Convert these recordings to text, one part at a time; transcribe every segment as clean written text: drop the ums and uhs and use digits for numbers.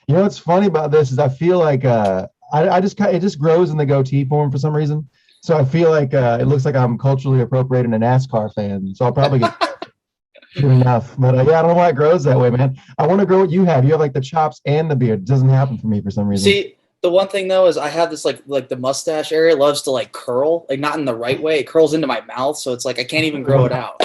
You know what's funny about this is I feel like I just it just grows in the goatee form for some reason. So I feel like it looks like I'm culturally appropriating a NASCAR fan. So I'll probably get soon enough. But yeah, I don't know why it grows that way, man. I want to grow what you have. You have like the chops and the beard. It doesn't happen for me for some reason. See, the one thing though is I have this like the mustache area loves to like curl, like not in the right way. It curls into my mouth, so it's like I can't even grow it out.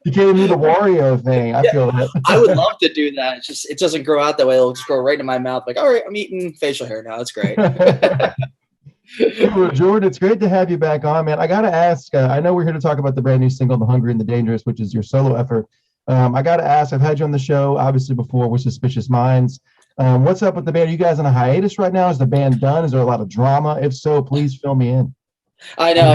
You can't even do the Wario thing. I Yeah, feel I would that. love to do that. It's just it doesn't grow out that way. It'll just grow right into my mouth. Like, all right, I'm eating facial hair now. That's great. Well, Jordan, it's great to have you back on, man. I got to ask, I know we're here to talk about the brand new single, The Hungry and the Dangerous, which is your solo effort. I got to ask, I've had you on the show, obviously, before with Suspicious Minds. What's up with the band? Are you guys on a hiatus right now? Is the band done? Is there a lot of drama? If so, please fill me in. I know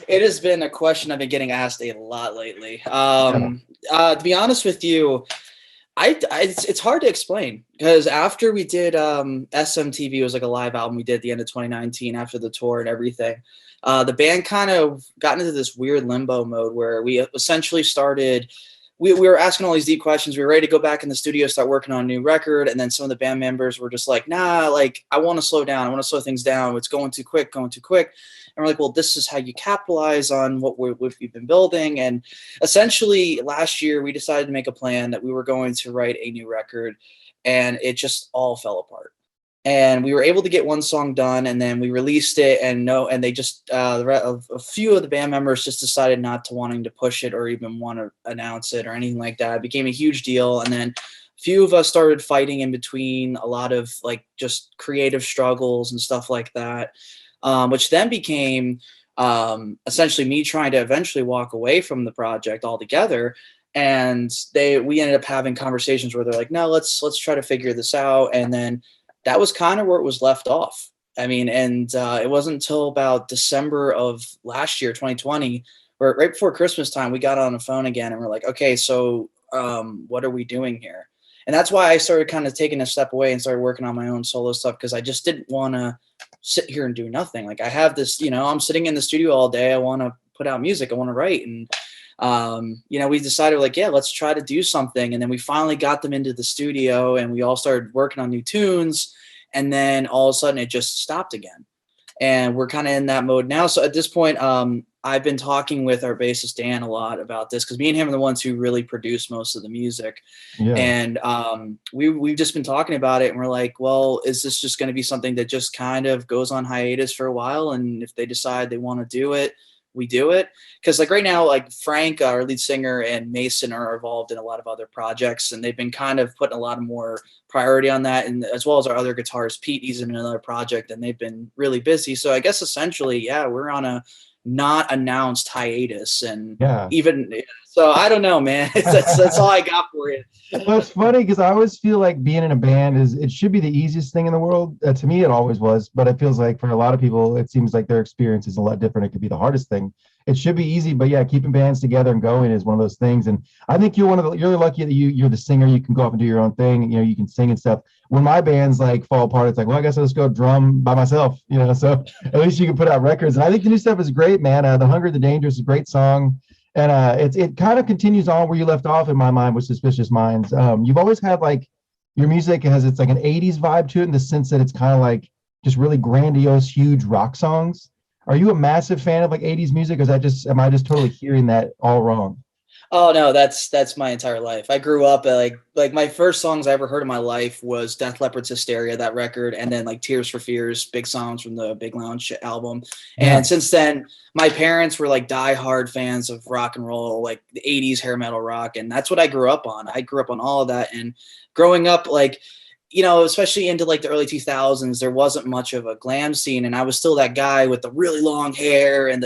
it has been a question I've been getting asked a lot lately. Yeah. To be honest with you, it's hard to explain because after we did SMTV, it was like a live album we did at the end of 2019 after the tour and everything. The band kind of got into this weird limbo mode where we essentially started. We were asking all these deep questions. We were ready to go back in the studio, start working on a new record, and then some of the band members were just like, "Nah, like I want to slow down. I want to slow things down. It's going too quick, going too quick." And we're like, "Well, this is how you capitalize on what we've been building." And essentially, last year we decided to make a plan that we were going to write a new record, and it just all fell apart. And we were able to get one song done, and then we released it, and they just a few of the band members just decided not to wanting to push it or even want to announce it or anything like that. It became a huge deal, and then a few of us started fighting in between a lot of like just creative struggles and stuff like that, which then became essentially me trying to eventually walk away from the project altogether. And we ended up having conversations where they're like, no, let's try to figure this out. And then that was kind of where it was left off. I mean, and it wasn't until about December of last year, 2020, or right before Christmas time, we got on the phone again and we're like, okay, so what are we doing here? And that's why I started kind of taking a step away and started working on my own solo stuff because I just didn't want to sit here and do nothing. Like I have this, I'm sitting in the studio all day. I want to put out music. I want to write. And we decided like, yeah, let's try to do something. And then we finally got them into the studio and we all started working on new tunes. And then all of a sudden it just stopped again. And we're kind of in that mode now. So at this point, I've been talking with our bassist Dan a lot about this because me and him are the ones who really produce most of the music. Yeah. And we've just been talking about it and we're like, well, is this just going to be something that just kind of goes on hiatus for a while? And if they decide they want to do it, we do it. Because like right now, like Frank, our lead singer, and Mason are involved in a lot of other projects, and they've been kind of putting a lot of more priority on that, and as well as our other guitarist Pete, he's in another project, and they've been really busy. So I guess essentially, yeah, we're on a not announced hiatus, and Yeah. even so, I don't know, man. That's all I got for you. Well, it's funny because I always feel like being in a band it should be the easiest thing in the world. To me, it always was, but it feels like for a lot of people, it seems like their experience is a lot different. It could be the hardest thing. It should be easy, but yeah, keeping bands together and going is one of those things. And I think you're lucky that you're the singer. You can go off and do your own thing. You can sing and stuff. When my bands like fall apart, it's like, well, I guess I'll just go drum by myself. So at least you can put out records. And I think the new stuff is great, man. The Hungry, the Dangerous is a great song. And it kind of continues on where you left off in my mind with Suspicious Minds. You've always had like your music it's like an 80s vibe to it in the sense that it's kind of like just really grandiose, huge rock songs. Are you a massive fan of like 80s music, or am I just totally hearing that all wrong? Oh no, that's my entire life. I grew up like my first songs I ever heard in my life was Def Leppard's Hysteria, that record, and then like Tears for Fears, big songs from the Big Lounge album. Yeah. And since then, my parents were like diehard fans of rock and roll, like the 80s hair metal rock, and that's what I grew up on. I grew up on all of that, and growing up like especially into like the early 2000s, there wasn't much of a glam scene. And I was still that guy with the really long hair and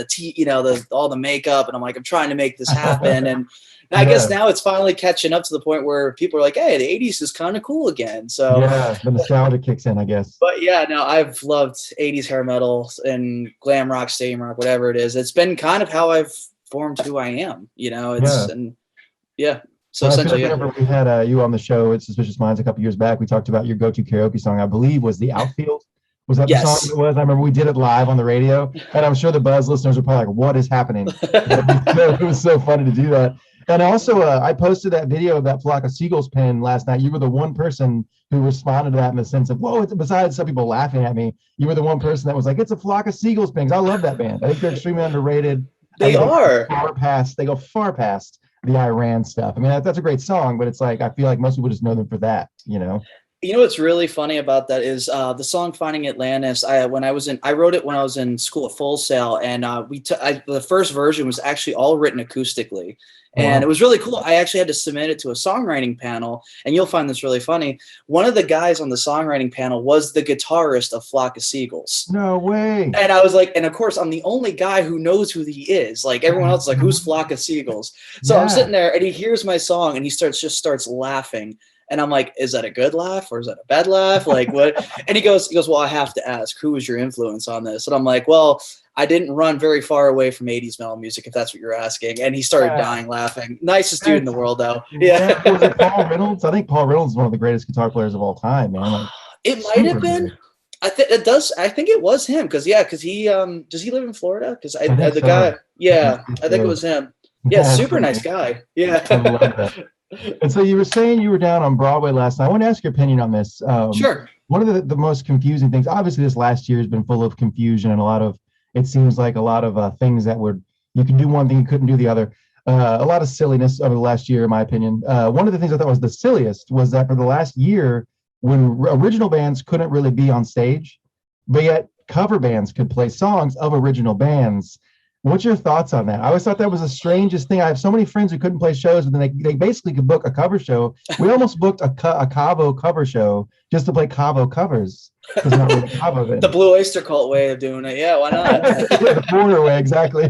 all the makeup. And I'm like, I'm trying to make this happen. And I guess now it's finally catching up to the point where people are like, hey, the 80s is kind of cool again. So yeah, the nostalgia kicks in, I guess. But yeah, no, I've loved 80s hair metal and glam rock, stadium rock, whatever it is. It's been kind of how I've formed who I am, and yeah. So well, essentially, I remember we had you on the show at Suspicious Minds a couple years back. We talked about your go-to karaoke song, I believe, was The Outfield. Was that the song yes. it was? I remember we did it live on the radio, and I'm sure the Buzz listeners were probably like, what is happening? It was so funny to do that. And also, I posted that video of that flock of seagulls pin last night. You were the one person who responded to that in the sense of, whoa, it's, besides some people laughing at me, you were the one person that was like, it's a flock of seagulls pin. 'Cause I love that band. I think they're extremely underrated. I They think are. they go far past the Iran stuff. I mean, that's a great song, but it's like, I feel like most people just know them for that, you know? You know what's really funny about that is the song "Finding Atlantis." I wrote it when I was in school at Full Sail, and the first version was actually all written acoustically, and it Wow. was really cool. I actually had to submit it to a songwriting panel, and you'll find this really funny. One of the guys on the songwriting panel was the guitarist of Flock of Seagulls. No way. And I was like, and of course, I'm the only guy who knows who he is. Like everyone else is like, who's Flock of Seagulls? So I'm Yeah. sitting there, and he hears my song, and he starts laughing. And I'm like, is that a good laugh or is that a bad laugh? Like what? And he goes, well, I have to ask, who was your influence on this? And I'm like, well, I didn't run very far away from 80s metal music, if that's what you're asking. And he started Yeah. dying laughing. Nicest dude in the world, though. Yeah. Yeah. Was it Paul Reynolds? I think Paul Reynolds is one of the greatest guitar players of all time, man. Like, It might have super been. good. I think it does. I think it was him because he does he live in Florida? Because I think the so. guy, yeah, I think it was him. Yeah, Yeah, that's super funny. nice guy. I love that. Yeah. And so you were saying you were down on Broadway last night. I want to ask your opinion on this. Sure. One of the most confusing things, obviously, this last year has been full of confusion and a lot of, it seems like a lot of things that were, you can do one thing, you couldn't do the other. A lot of silliness over the last year, in my opinion. One of the things I thought was the silliest was that for the last year, when original bands couldn't really be on stage, but yet cover bands could play songs of original bands. What's your thoughts on that? I always thought that was the strangest thing. I have so many friends who couldn't play shows, but then they basically could book a cover show. We almost booked a Cavo cover show just to play Cavo covers because we're not really Cavo The then. Blue Oyster Cult way of doing it. Yeah, why not? The border way, exactly.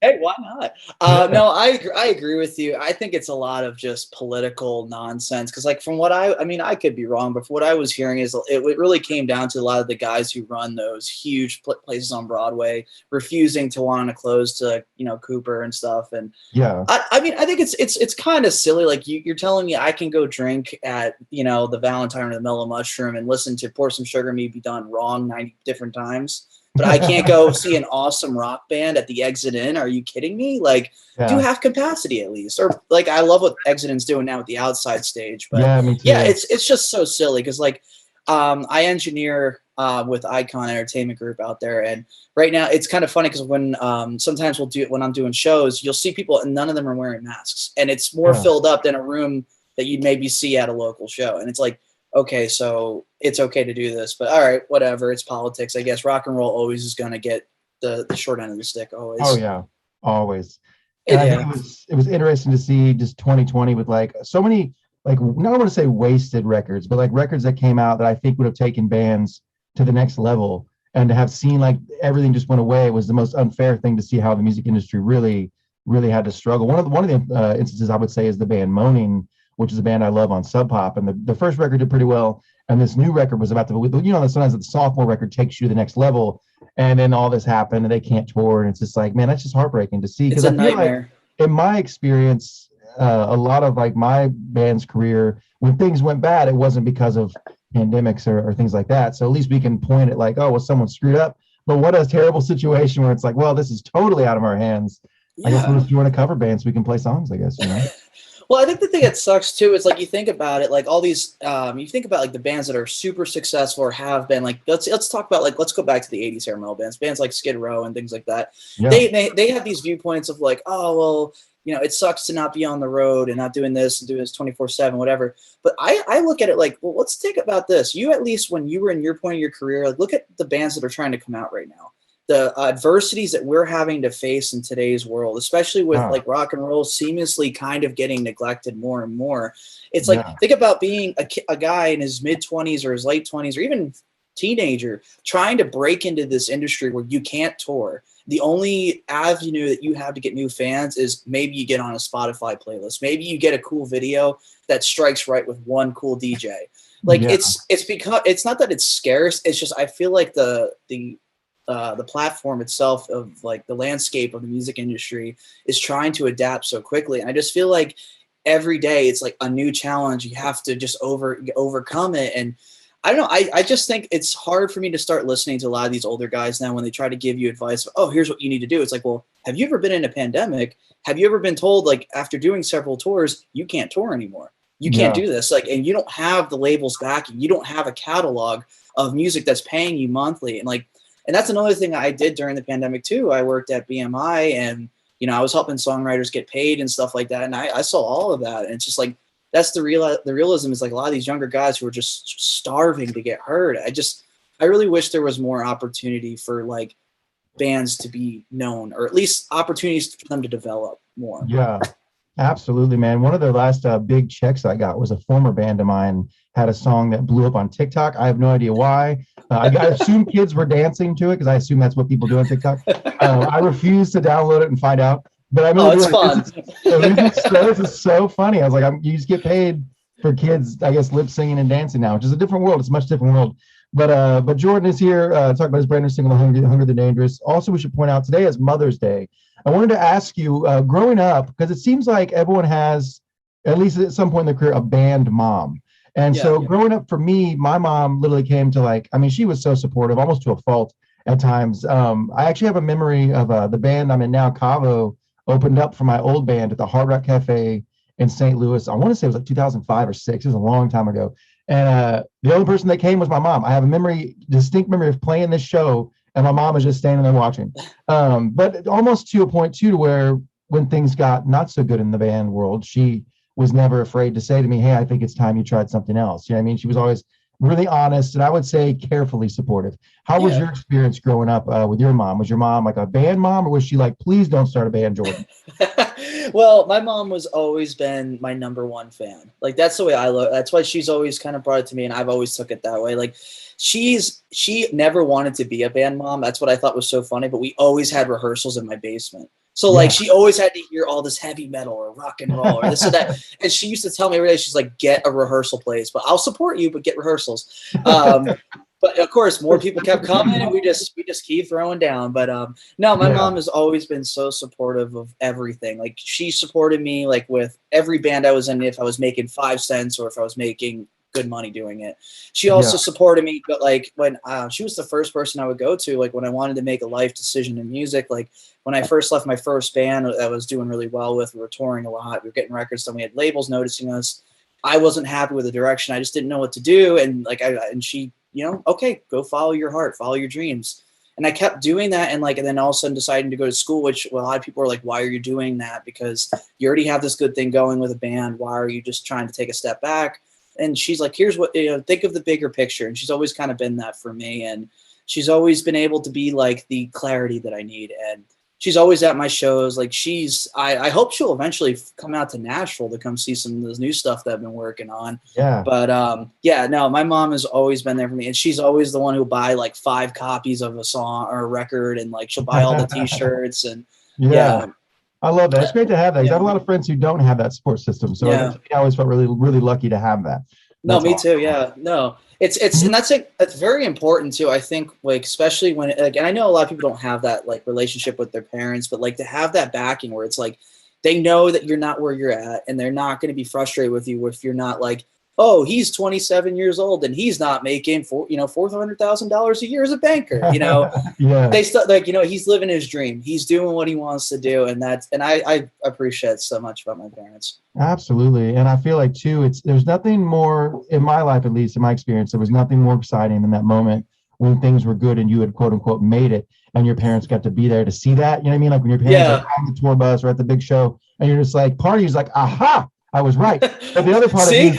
Hey, why not? Yeah, No, I agree with you. I think it's a lot of just political nonsense. Because, like, from what I mean, I could be wrong, but from what I was hearing is it really came down to a lot of the guys who run those huge places on Broadway refusing to want to close to Cooper and stuff. And yeah, I mean, I think it's kind of silly. Like you're telling me I can go drink at the Valentine or the Mellow Mushroom and listen to Pour Some Sugar Me Be Done Wrong 90 different times, but I can't go see an awesome rock band at the Exit Inn. Are you kidding me? Like, do yeah, have capacity at least, or like I love what Exit Inn's doing now with the outside stage, but yeah. Me yeah, too. it's just so silly because like I engineer with Icon Entertainment Group out there, and right now it's kind of funny because when sometimes when I'm doing shows, you'll see people and none of them are wearing masks, and it's more Yeah, filled up than a room that you'd maybe see at a local show, and it's like, okay, so it's okay to do this, but all right, whatever, it's politics, I guess. Rock and roll always is going to get the short end of the stick, oh always. yeah, always. And I think Yeah, it was interesting to see just 2020 with like so many, like, not want to say wasted records, but like records that came out that I think would have taken bands to the next level. And to have seen like everything just went away was the most unfair thing to see how the music industry really had to struggle. One of the instances I would say is the band Moaning, which is a band I love on Sub Pop, and the first record did pretty well, and this new record was about to, sometimes the sophomore record takes you to the next level, and then all this happened and they can't tour, and it's just like, man, that's just heartbreaking to see, it's because a I feel like nightmare. in my experience, a lot of like my band's career, when things went bad, it wasn't because of pandemics or things like that. So at least we can point at like, oh, well, someone screwed up. But what a terrible situation where it's like, well, this is totally out of our hands. I guess we'll Yeah. just join a cover band so we can play songs, I guess, you know? Well, I think the thing that sucks too is like you think about it, like all these, you think about like the bands that are super successful or have been. Like let's talk about like let's go back to the '80s hair metal bands like Skid Row and things like that. Yeah. They have these viewpoints of like, oh well, it sucks to not be on the road and not doing this and doing this 24/7, whatever. But I look at it like, well, let's think about this. You, at least when you were in your point of your career, like look at the bands that are trying to come out right now, the adversities that we're having to face in today's world, especially with Yeah. like rock and roll seamlessly kind of getting neglected more and more. It's like, Yeah. think about being a guy in his mid 20s or his late 20s or even teenager trying to break into this industry where you can't tour. The only avenue that you have to get new fans is maybe you get on a Spotify playlist. Maybe you get a cool video that strikes right with one cool DJ. Like Yeah. it's because it's not that it's scarce. It's just I feel like the platform itself of like the landscape of the music industry is trying to adapt so quickly. And I just feel like every day it's like a new challenge. You have to just overcome it. And I don't know. I just think it's hard for me to start listening to a lot of these older guys now when they try to give you advice. Oh, here's what you need to do. It's like, well, have you ever been in a pandemic? Have you ever been told, like, after doing several tours, you can't tour anymore? You can't Yeah. do this. Like, and you don't have the labels backing. You don't have a catalog of music that's paying you monthly. And like, and that's another thing I did during the pandemic too. I worked at BMI and, you know, I was helping songwriters get paid and stuff like that. And I saw all of that. And it's just like, that's the realism is like a lot of these younger guys who are just starving to get heard. I really wish there was more opportunity for like bands to be known, or at least opportunities for them to develop more. Yeah, absolutely, man. One of the last big checks I got was a former band of mine had a song that blew up on TikTok. I have no idea why. I assume kids were dancing to it because I assume that's what people do on TikTok. I refuse to download it and find out. But I remember Oh, it's fun. This is so funny. I was like, you just get paid for kids, I guess, lip singing and dancing now, which is a different world. It's a much different world. But Jordan is here to talk about his brand new single, Hungry the Dangerous. Also, we should point out today is Mother's Day. I wanted to ask you, growing up, because it seems like everyone has, at least at some point in their career, a band mom. And so growing up for me, my mom literally came to like, I mean, she was so supportive, almost to a fault at times. I actually have a memory of the band I'm in now, Cavo, opened up for my old band at the Hard Rock Cafe in St. Louis. I want to say it was like 2005 or 6. It was a long time ago. And the only person that came was my mom. I have a distinct memory of playing this show, and my mom was just standing there watching. But almost to a point, too, to where when things got not so good in the band world, she was never afraid to say to me, hey, I think it's time you tried something else. You know what I mean? She was always really honest, and I would say carefully supportive. How was your experience growing up with your mom? Was your mom like a band mom, or was she like, please don't start a band, Jordan? Well, my mom was always been my number one fan. Like, that's the way I look. That's why she's always kind of brought it to me, and I've always took it that way. Like, she never wanted to be a band mom. That's what I thought was so funny. But we always had rehearsals in my basement. So like she always had to hear all this heavy metal or rock and roll or this or that. And she used to tell me every day, she's like, get a rehearsal place, but I'll support you, but get rehearsals. But of course, more people kept coming, and we just keep throwing down. But no, my mom has always been so supportive of everything. Like, she supported me like with every band I was in. If I was making 5 cents or if I was making good money doing it, she also supported me. But like when she was the first person I would go to, like when I wanted to make a life decision in music, like when I first left my first band that I was doing really well with, we were touring a lot, we were getting records done, we had labels noticing us. I wasn't happy with the direction. I just didn't know what to do. And like, and she, you know, okay, go follow your heart, follow your dreams. And I kept doing that. And like, and then all of a sudden deciding to go to school, which a lot of people are like, why are you doing that? Because you already have this good thing going with a band. Why are you just trying to take a step back? And she's like, here's what, you know, think of the bigger picture. And she's always kind of been that for me. And she's always been able to be like the clarity that I need. And she's always at my shows. Like I hope she'll eventually come out to Nashville to come see some of this new stuff that I've been working on. Yeah. But no, my mom has always been there for me. And she's always the one who'll buy like 5 copies of a song or a record. And like, she'll buy all the t-shirts and I love that. It's great to have that. I have a lot of friends who don't have that support system. So I always felt really, really lucky to have that. No, me too. Yeah, no, it's and that's like, it's very important too. I think like, especially when like, and I know a lot of people don't have that like relationship with their parents, but like to have that backing where it's like, they know that you're not where you're at and they're not going to be frustrated with you if you're not like, oh, he's 27 years old and he's not making $400,000 a year as a banker. You know, they still like, you know, he's living his dream. He's doing what he wants to do. And I appreciate so much about my parents. Absolutely. And I feel like too, there's nothing more in my life, at least in my experience, there was nothing more exciting than that moment when things were good and you had quote unquote made it and your parents got to be there to see that. You know what I mean? Like when your parents are on the tour bus or at the big show and you're just like, part of you's like, aha, I was right. But the other part of you,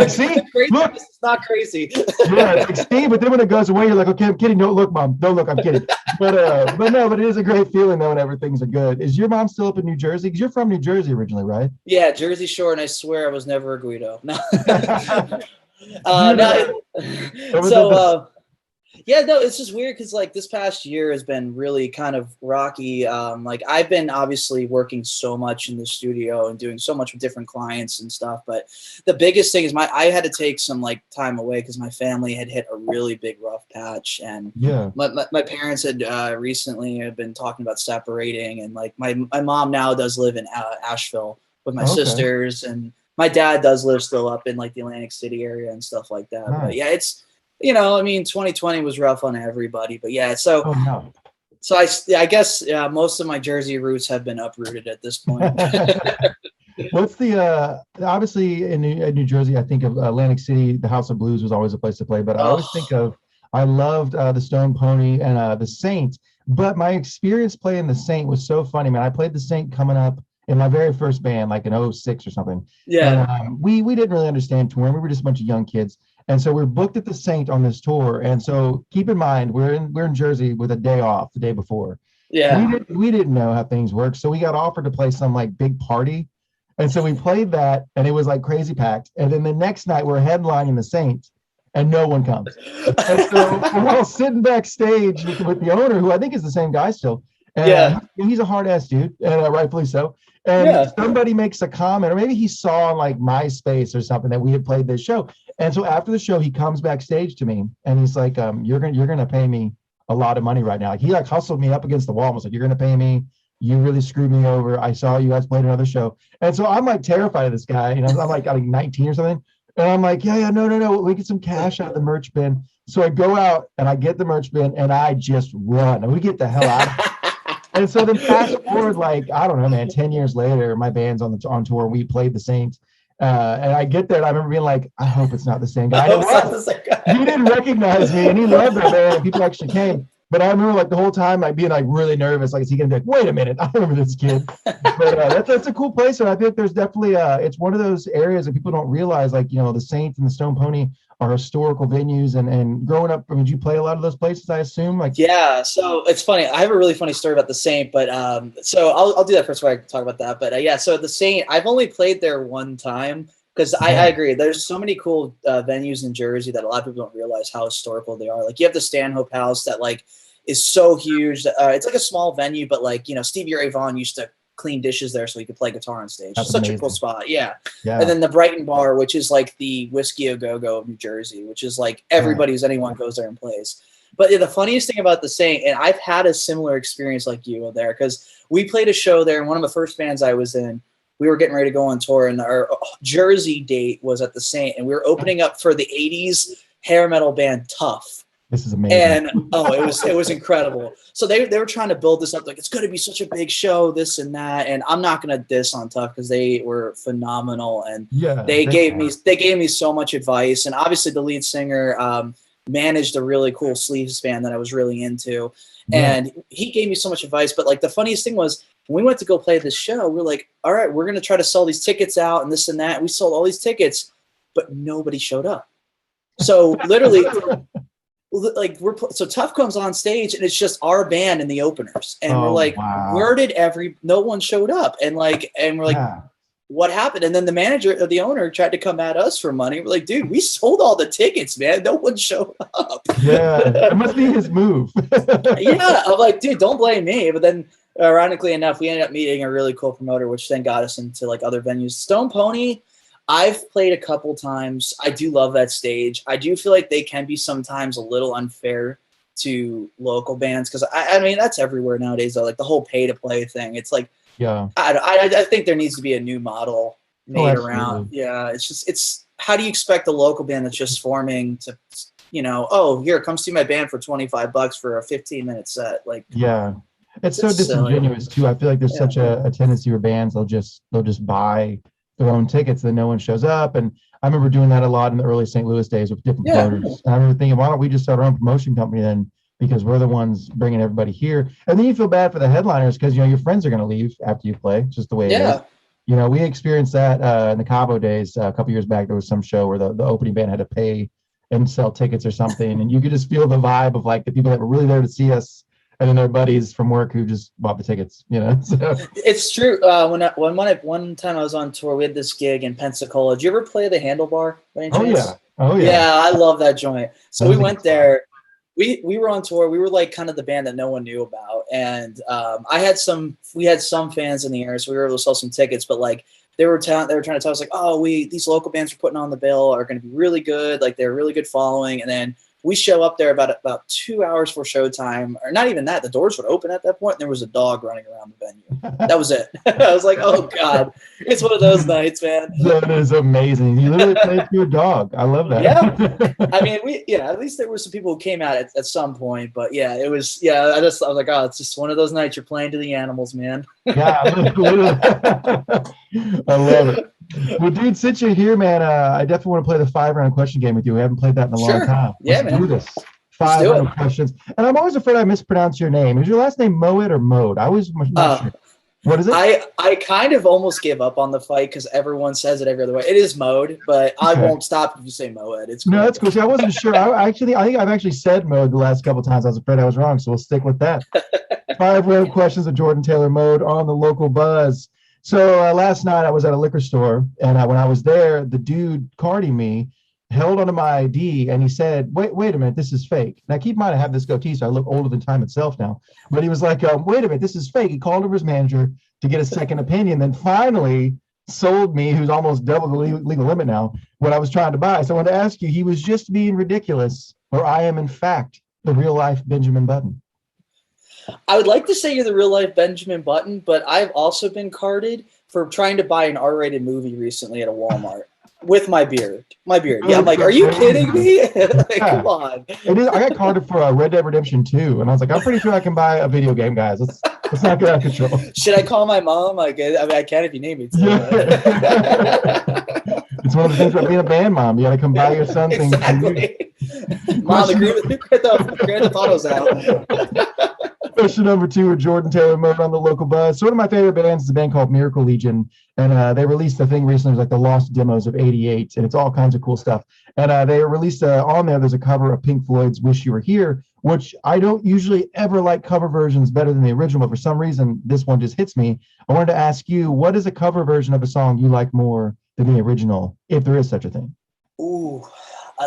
see, look, it's not crazy. It's like, see, but then when it goes away, you're like, okay, I'm kidding. Don't look, Mom. Don't look, I'm kidding. But it is a great feeling though whenever things are good. Is your mom still up in New Jersey? Because you're from New Jersey originally, right? Yeah, Jersey Shore, and I swear I was never a Guido. No. Yeah, no, it's just weird because like this past year has been really kind of rocky. Like I've been obviously working so much in the studio and doing so much with different clients and stuff. But the biggest thing is I had to take some like time away because my family had hit a really big rough patch. And my parents had recently have been talking about separating. And like my mom now does live in Asheville with my sisters. And my dad does live still up in like the Atlantic City area and stuff like that. Nice. But yeah, it's, I mean, 2020 was rough on everybody, but yeah, Oh no. so I guess most of my Jersey roots have been uprooted at this point. What's the obviously in New Jersey, I think of Atlantic City, the House of Blues was always a place to play, but I always think of I loved the Stone Pony and the Saint. But my experience playing the Saint was so funny, man. I played the Saint coming up in my very first band, like in '06 or something. Yeah. And we didn't really understand touring. We were just a bunch of young kids. And so we're booked at the Saint on this tour. And so keep in mind, we're in Jersey with a day off the day before. Yeah. We didn't know how things work. So we got offered to play some like big party. And so we played that and it was like crazy packed. And then the next night we're headlining the Saint and no one comes. And so we're all sitting backstage with the owner, who I think is the same guy still. And Yeah. he's a hard ass dude, and rightfully so. And Yeah. somebody makes a comment, or maybe he saw on like MySpace or something that we had played this show. And so after the show, he comes backstage to me and he's like, you're gonna pay me a lot of money right now. Like he like hustled me up against the wall and was like, you're gonna pay me. You really screwed me over. I saw you guys played another show. And so I'm like terrified of this guy. I'm like, 19 or something. And I'm like, yeah, no. We get some cash out of the merch bin. So I go out and I get the merch bin and I just run. And we get the hell out of it. And so then fast forward, like, I don't know, man, 10 years later, my band's on tour. We played the Saints. And I get there and I remember being like, I hope it's not the same guy. He didn't recognize me and he loved the band and people actually came. But I remember like the whole time like being like really nervous. Like, is he gonna be like, wait a minute, I remember this kid. But that's a cool place. And I think there's definitely it's one of those areas that people don't realize, like, the Saints and the Stone Pony are historical venues. And growing up, I mean, did you play a lot of those places, I assume? Like, yeah, so it's funny. I have a really funny story about the Saint, but so I'll do that first before I talk about that. But yeah, so the Saint, I've only played there one time because I agree. There's so many cool venues in Jersey that a lot of people don't realize how historical they are. Like you have the Stanhope House that like is so huge. It's like a small venue, but like, Stevie Ray Vaughan used to clean dishes there so he could play guitar on stage. That's Such amazing. a cool spot. Yeah. Yeah. And then the Brighton Bar, which is like the Whiskey A Go-Go of New Jersey, which is like everybody who's anyone goes there and plays. But yeah, the funniest thing about the Saint, and I've had a similar experience like you there, because we played a show there, and one of the first bands I was in, we were getting ready to go on tour, and our Jersey date was at the Saint, and we were opening up for the 80s hair metal band Tough. This is amazing. And it was incredible. So they were trying to build this up like it's going to be such a big show, this and that. And I'm not going to diss on Tough because they were phenomenal, and they gave me so much advice. And obviously the lead singer managed a really cool sleeves band that I was really into, and he gave me so much advice. But like the funniest thing was when we went to go play this show, we're like, all right, we're going to try to sell these tickets out and this and that. And we sold all these tickets, but nobody showed up. So literally. Like so Tough comes on stage and it's just our band and the openers, and we're like, where did no one showed up, and we're like, what happened? And then the manager or the owner tried to come at us for money. We're like, dude, we sold all the tickets, man. No one showed up. Yeah, it must be his move. Yeah, I'm like, dude, don't blame me. But then ironically enough, we ended up meeting a really cool promoter, which then got us into like other venues. Stone Pony, I've played a couple times. I do love that stage. I do feel like they can be sometimes a little unfair to local bands because I mean that's everywhere nowadays though. Like the whole pay to play thing. It's like I think there needs to be a new model made around. Yeah, it's how do you expect a local band that's just forming to here, come see my band for $25 for a 15-minute set? Like it's so disingenuous too. I feel like there's such a tendency where bands they'll just buy their own tickets, then no one shows up. And I remember doing that a lot in the early St. Louis days with different promoters. And I remember thinking, why don't we just start our own promotion company then? Because we're the ones bringing everybody here. And then you feel bad for the headliners because, your friends are going to leave after you play. It's just the way it is. We experienced that in the Cabo days a couple years back. There was some show where the opening band had to pay and sell tickets or something. And you could just feel the vibe of like the people that were really there to see us and then their buddies from work who just bought the tickets, So. It's true. One time I was on tour, we had this gig in Pensacola. Did you ever play the Handlebar by any chance? Oh yeah. Yeah, I love that joint. So we went there. We were on tour. We were like kind of the band that no one knew about, and we had some fans in the area, so we were able to sell some tickets. But like they were trying to tell us like, oh, these local bands we're putting on the bill are going to be really good. Like they're a really good following, and then We show up there about 2 hours for showtime, or not even that. The doors would open at that point, and there was a dog running around the venue. That was it. I was like, oh God, it's one of those nights, man. That is amazing. You literally played to your dog. I love that. Yeah. I mean, at least there were some people who came out at some point, but yeah, it was, I was like, oh, it's just one of those nights you're playing to the animals, man. Yeah, literally. I love it. Well, dude, since you're here, man, I definitely want to play the 5-round question game with you. We haven't played that in a long time. Let's do this. 5 questions. And I'm always afraid I mispronounce your name. Is your last name Moed or Moed? I was not sure. What is it? I kind of almost gave up on the fight because everyone says it every other way. It is Moed, but I won't stop if you say Moed. It's cool. No, that's cool. See, I wasn't sure. I think I've actually said Moed the last couple of times. I was afraid I was wrong, so we'll stick with that. 5 road questions of Jordan Taylor Moed on the local buzz. So last night I was at a liquor store, and when I was there, the dude carding me held onto my ID, and he said, wait a minute, this is fake. Now, keep in mind, I have this goatee, so I look older than time itself now. But he was like, wait a minute, this is fake. He called over his manager to get a second opinion, then finally sold me, who's almost double the legal limit now, what I was trying to buy. So I wanted to ask you, he was just being ridiculous, or I am, in fact, the real-life Benjamin Button? I would like to say you're the real-life Benjamin Button, but I've also been carded for trying to buy an R-rated movie recently at a Walmart with my beard. Yeah, I'm like, are you kidding me? Like, come on. It is. I got carded for Red Dead Redemption 2, and I was like, I'm pretty sure I can buy a video game, guys. Let's not get out of control. Should I call my mom? I mean, I can if you need me to. Yeah. It's one of the things about being a band mom. You got to come buy your son things. Exactly. Mom, agree with me. Grand Theft Auto's out. Question number 2 with Jordan Taylor Moed on the local buzz. So one of my favorite bands is a band called Miracle Legion, and they released a thing recently, it was like the Lost Demos of '88, and it's all kinds of cool stuff. And they released on there's a cover of Pink Floyd's "Wish You Were Here," which I don't usually ever like cover versions better than the original, but for some reason this one just hits me. I wanted to ask you, what is a cover version of a song you like more than the original, if there is such a thing? Ooh.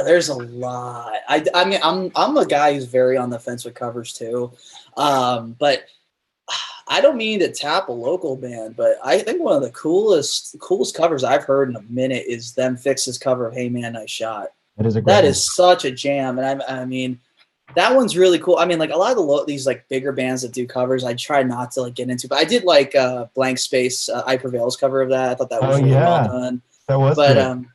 There's a lot. I mean, I'm a guy who's very on the fence with covers too, but I don't mean to tap a local band, but I think one of the coolest covers I've heard in a minute is Them Fix's cover of "Hey Man, Nice Shot." That is such a jam, and I mean, that one's really cool. I mean, like a lot of these like bigger bands that do covers, I try not to like get into, but I did like Blank Space, I Prevail's cover of that. I thought that was really well done. That was good.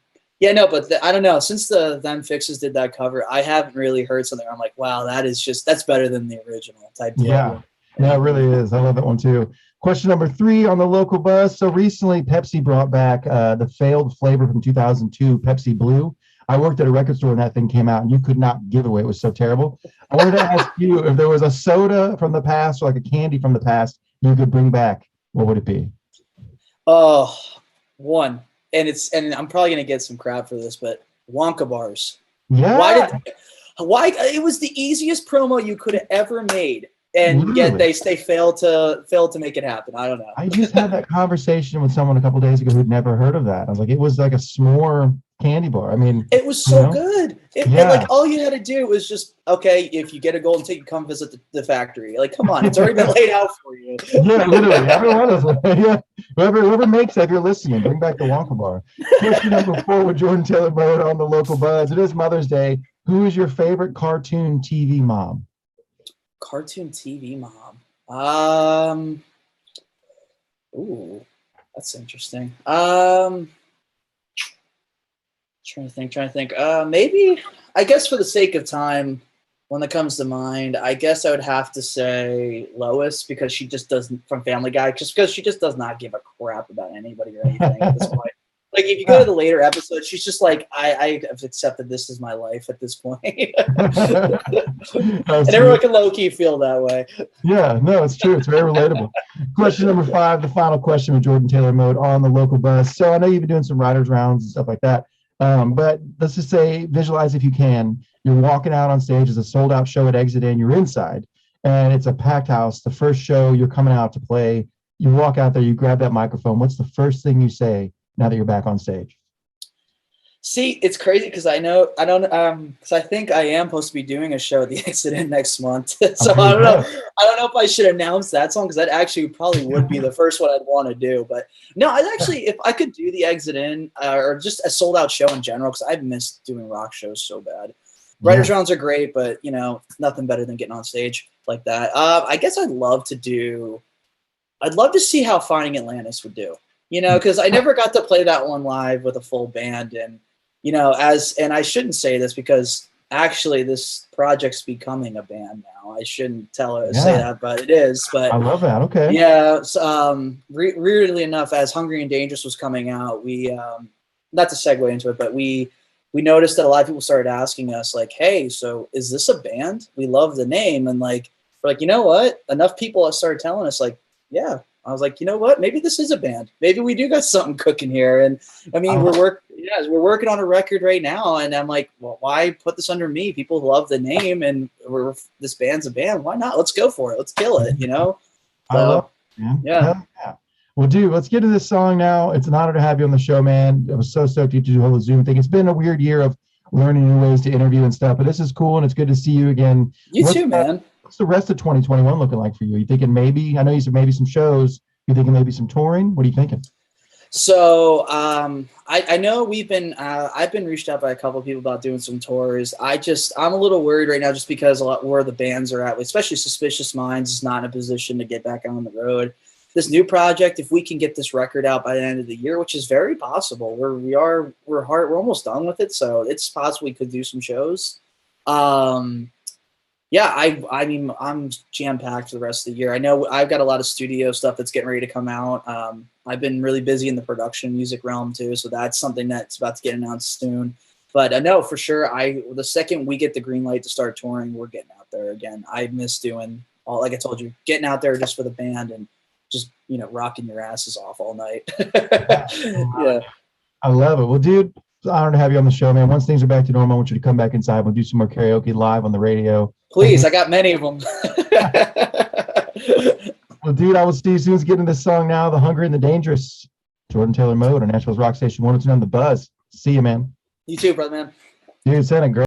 Yeah, no, but I don't know. Since the Them Fixes did that cover, I haven't really heard something where I'm like, wow, that's better than the original type deal. Yeah, it really is. I love that one too. Question number 3 on the local buzz. So recently, Pepsi brought back the failed flavor from 2002, Pepsi Blue. I worked at a record store when that thing came out, and you could not give it away. It was so terrible. I wanted to ask you if there was a soda from the past or like a candy from the past you could bring back. What would it be? Oh, one. And I'm probably gonna get some crap for this, but Wonka bars. Yeah. Why it was the easiest promo you could have ever made, and yet they failed to make it happen. I don't know. I just had that conversation with someone a couple days ago who'd never heard of that. I was like, it was like a s'more candy bar. I mean, it was so good. And like all you had to do was just, okay, if you get a golden ticket, come visit the factory. Like, come on, it's already been laid out for you. Yeah, literally. Everyone is yeah. Whoever makes that, if you're listening, bring back the Wonka bar. Question number 4 with Jordan Taylor Moed on the local buzz. It is Mother's Day. Who is your favorite cartoon TV mom? Cartoon TV mom. Ooh, that's interesting. Trying to think. Maybe, I guess for the sake of time, one that comes to mind, I guess I would have to say Lois, because she just doesn't, from Family Guy, just because she just does not give a crap about anybody or anything at this point. Like, if you go to the later episodes, she's just like, I have accepted this as my life at this point. And everyone can low-key feel that way. Yeah, no, it's true. It's very relatable. Question number 5, the final question with Jordan Taylor Moed on the local bus. So I know you've been doing some writers' rounds and stuff like that. But let's just say, visualize if you can, you're walking out on stage as a sold-out show at Exit In, you're inside, and it's a packed house. The first show you're coming out to play, you walk out there, you grab that microphone. What's the first thing you say now that you're back on stage? See, it's crazy because I think I am supposed to be doing a show at the Exit In next month. So I don't know if I should announce that song, because that actually probably would be the first one I'd want to do. But no, I'd actually, if I could do the Exit In or just a sold out show in general, because I've missed doing rock shows so bad. Writers' rounds are great, but nothing better than getting on stage like that. I guess I'd love to see how Finding Atlantis would do. Because I never got to play that one live with a full band, and and I shouldn't say this because actually this project's becoming a band now. I shouldn't say that, but it is. But I love that. Okay. Yeah. Weirdly enough, as Hungry and Dangerous was coming out, we not to segue into it, but we noticed that a lot of people started asking us like, "Hey, so is this a band? We love the name." And we're like, you know what? Enough people started telling us like, yeah. I was like, you know what? Maybe this is a band. Maybe we do got something cooking here. And I mean, we're working on a record right now. And I'm like, well, why put this under me? People love the name, and this band's a band. Why not? Let's go for it. Let's kill it. I love it, man. Yeah. Well, dude, let's get to this song now. It's an honor to have you on the show, man. I was so stoked to do the whole Zoom thing. It's been a weird year of learning new ways to interview and stuff, but this is cool, and it's good to see you again. You too, man. What's the rest of 2021 looking like for you? You thinking maybe? I know you said maybe some shows. You thinking maybe some touring? What are you thinking? So I know I've been reached out by a couple of people about doing some tours. I'm a little worried right now just because a lot where the bands are at, especially Suspicious Minds is not in a position to get back on the road. This new project, if we can get this record out by the end of the year, which is very possible, we're almost done with it, so it's possible we could do some shows. Yeah, I mean, I'm jam-packed for the rest of the year. I know I've got a lot of studio stuff that's getting ready to come out. I've been really busy in the production music realm too, so that's something that's about to get announced soon. But I know for sure, the second we get the green light to start touring, we're getting out there again. I miss doing all, like I told you, getting out there just for the band and just rocking your asses off all night. Yeah, I love it. Well, dude, it's an honor to have you on the show, man. Once things are back to normal, I want you to come back inside. We'll do some more karaoke live on the radio. Please, I got many of them. Well, dude, I will see you soon as getting this song now, The Hungry and the Dangerous. Jordan Taylor Moed on Nashville's Rock Station 102.9 The Buzz. See you, man. You too, brother, man. Dude, sounded great.